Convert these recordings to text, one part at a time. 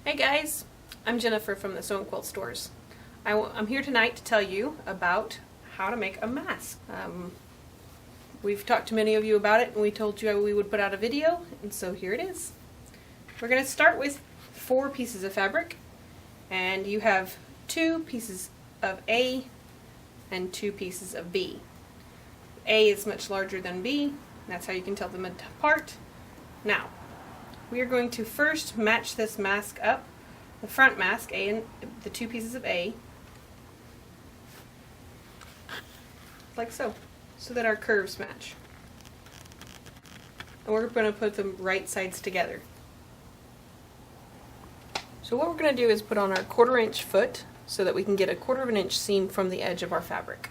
Hey guys, I'm Jennifer from the Sew and Quilt Stores. I'm here tonight to tell you about how to make a mask. We've talked to many of you about it and we told you we would put out a video, and so here it is. We're going to start with 4 pieces of fabric, and you have 2 pieces of A and 2 pieces of B. A is much larger than B, and that's how you can tell them apart. Now, we are going to first match this mask up, the front mask, A and the 2 pieces of A, like so that our curves match. And we're going to put them right sides together. So what we're going to do is put on our 1/4 inch foot so that we can get a 1/4 inch seam from the edge of our fabric.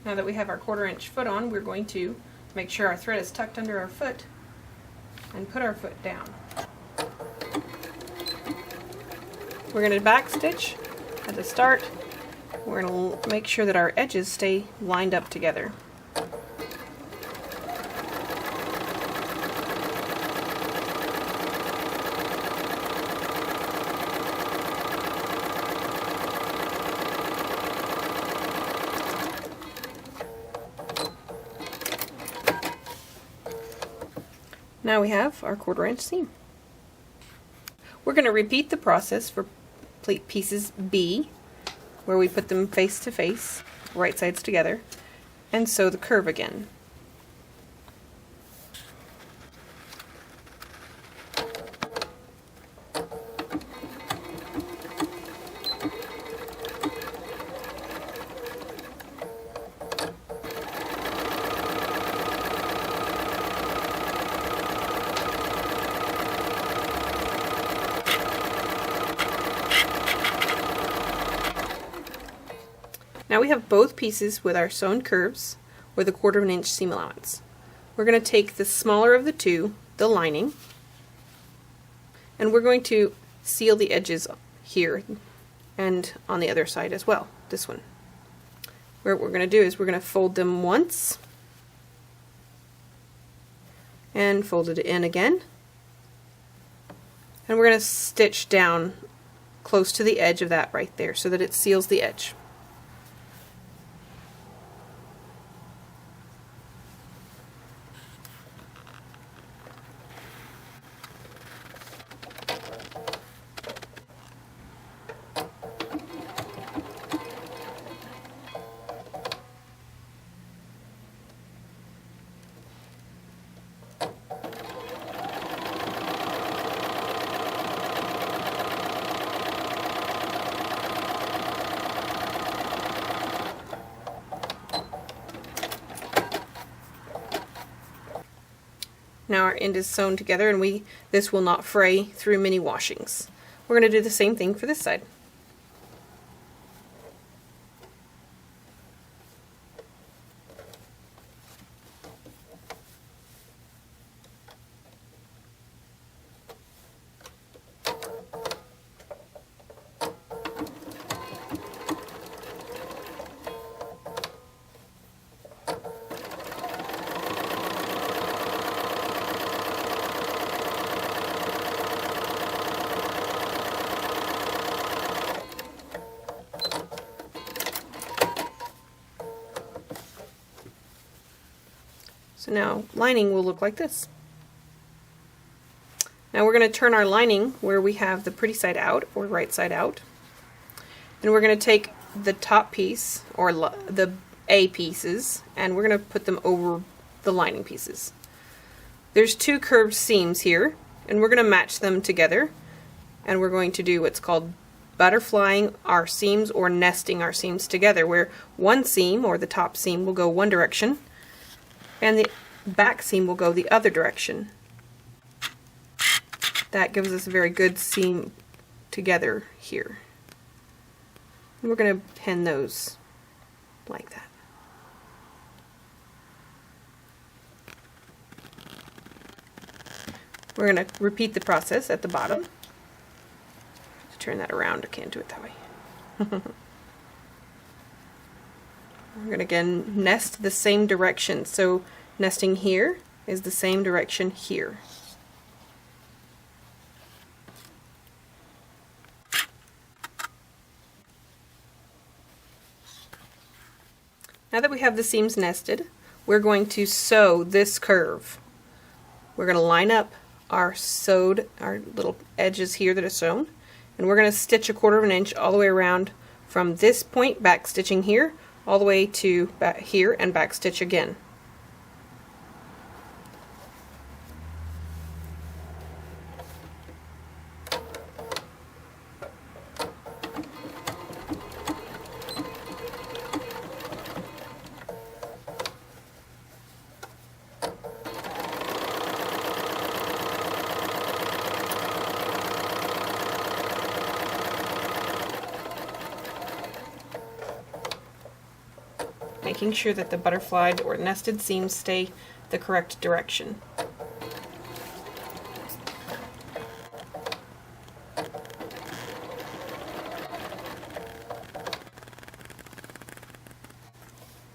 Now that we have our 1/4 inch foot on, we're going to make sure our thread is tucked under our foot and put our foot down. We're going to back stitch at the start. We're going to make sure that our edges stay lined up together. Now we have our 1/4 inch seam. We're going to repeat the process for pieces B, where we put them face to face, right sides together, and sew the curve again. Now we have both pieces with our sewn curves with a 1/4 inch seam allowance. We're going to take the smaller of the two, the lining, and we're going to seal the edges here and on the other side as well, this one. What we're going to do is we're going to fold them once and fold it in again, and we're going to stitch down close to the edge of that right there so that it seals the edge. Now our end is sewn together, and this will not fray through many washings. We're going to do the same thing for this side. So now lining will look like this. Now we're going to turn our lining where we have the pretty side out, or right side out, and we're going to take the top piece, or the A pieces, and we're going to put them over the lining pieces. There's 2 curved seams here, and we're going to match them together, and we're going to do what's called butterflying our seams, or nesting our seams together, where one seam, or the top seam, will go one direction and the back seam will go the other direction. That gives us a very good seam together here. And we're going to pin those like that. We're going to repeat the process at the bottom. turn that around. I can't do it that way. We're going to again nest the same direction. So nesting here is the same direction here. Now that we have the seams nested, we're going to sew this curve. We're going to line up our little edges here that are sewn, and we're going to stitch 1/4 of an inch all the way around from this point, back stitching here, all the way to back here and back stitch again. Making sure that the butterflied or nested seams stay the correct direction.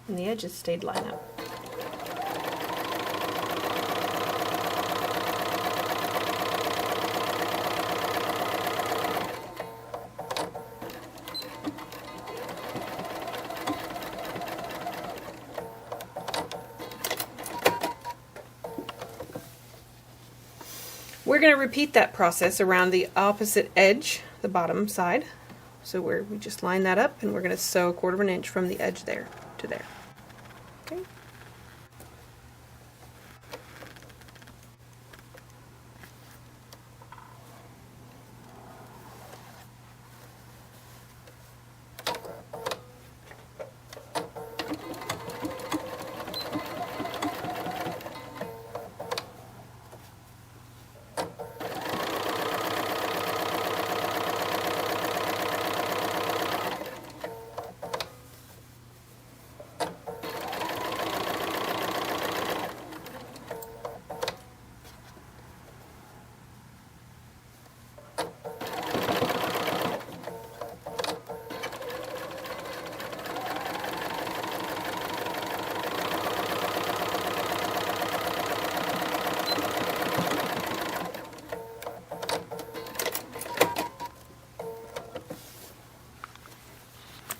And the edges stayed lined up. We're going to repeat that process around the opposite edge, the bottom side. So we just line that up, and we're going to sew 1/4 of an inch from the edge there to there. Okay.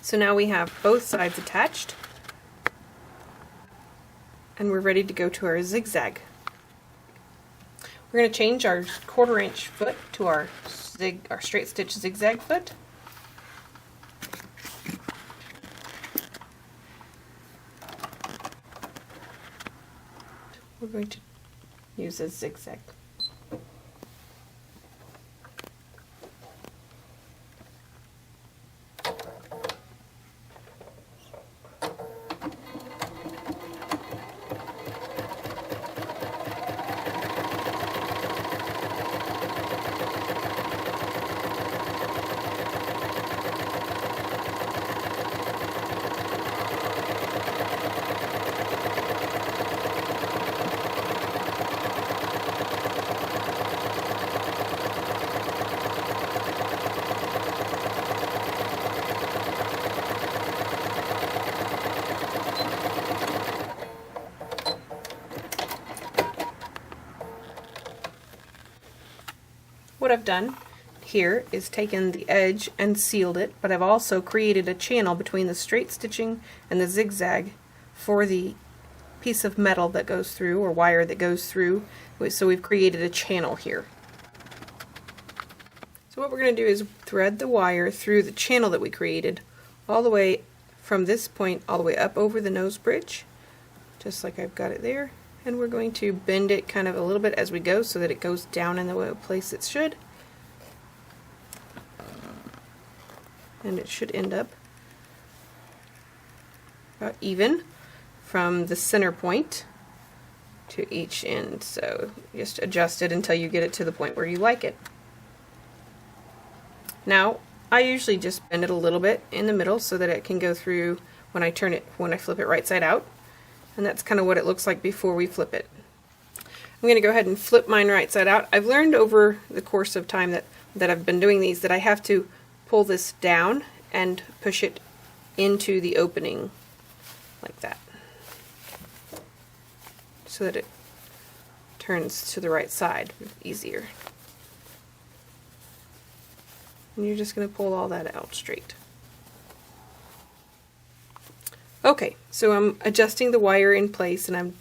So now we have both sides attached, and we're ready to go to our zigzag. We're going to change our 1/4 inch foot to our straight stitch zigzag foot. We're going to use a zigzag. What I've done here is taken the edge and sealed it, but I've also created a channel between the straight stitching and the zigzag for the piece of metal that goes through, or wire that goes through, so we've created a channel here. So what we're going to do is thread the wire through the channel that we created all the way from this point all the way up over the nose bridge, just like I've got it there. And we're going to bend it kind of a little bit as we go so that it goes down in the place it should. And it should end up about even from the center point to each end. So just adjust it until you get it to the point where you like it. Now, I usually just bend it a little bit in the middle so that it can go through when I flip it right side out. And that's kind of what it looks like before we flip it. I'm going to go ahead and flip mine right side out. I've learned over the course of time that that I've been doing these that I have to pull this down and push it into the opening like that, so that it turns to the right side easier. And you're just going to pull all that out straight. Okay, so I'm adjusting the wire in place and I'm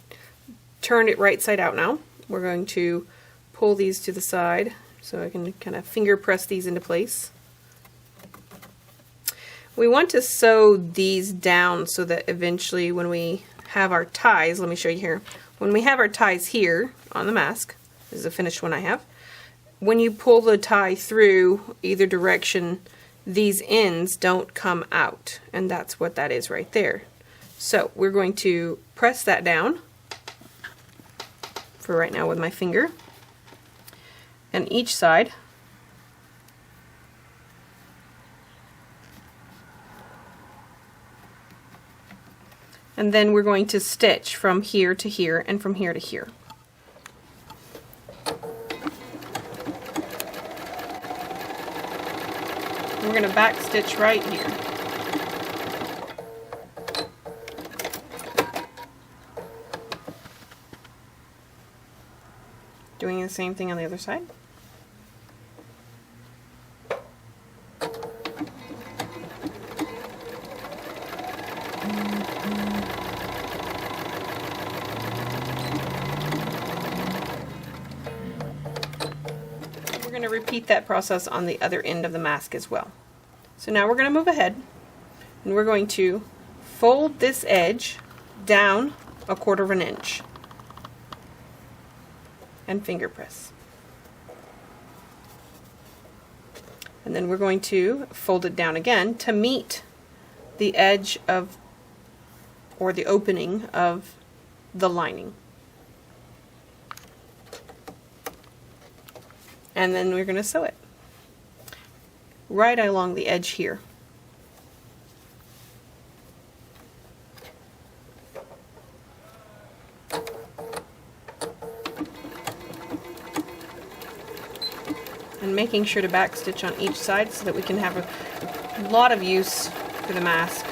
turned it right side out now. We're going to pull these to the side so I can kind of finger press these into place. We want to sew these down so that eventually when we have our ties, let me show you here, when we have our ties here on the mask, this is a finished one I have, when you pull the tie through either direction, these ends don't come out, and that's what that is right there. So we're going to press that down for right now with my finger, and each side. And then we're going to stitch from here to here and from here to here. We're going to back stitch right here. Doing the same thing on the other side. We're going to repeat that process on the other end of the mask as well. So now we're going to move ahead and we're going to fold this edge down 1/4 inch and finger press. And then we're going to fold it down again to meet the edge of, or the opening of, the lining. And then we're going to sew it right along the edge here. And making sure to back stitch on each side so that we can have a lot of use for the mask.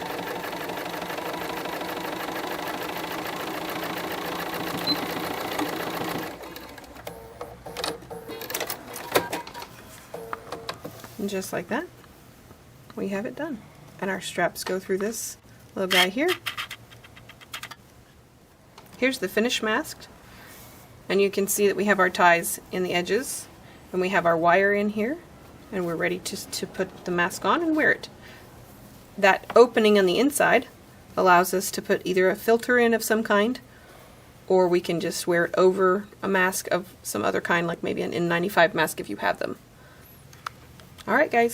And just like that, we have it done. And our straps go through this little guy here. Here's the finished mask. And you can see that we have our ties in the edges. And we have our wire in here. And we're ready to put the mask on and wear it. That opening on the inside allows us to put either a filter in of some kind, or we can just wear it over a mask of some other kind, like maybe an N95 mask if you have them. Alright guys,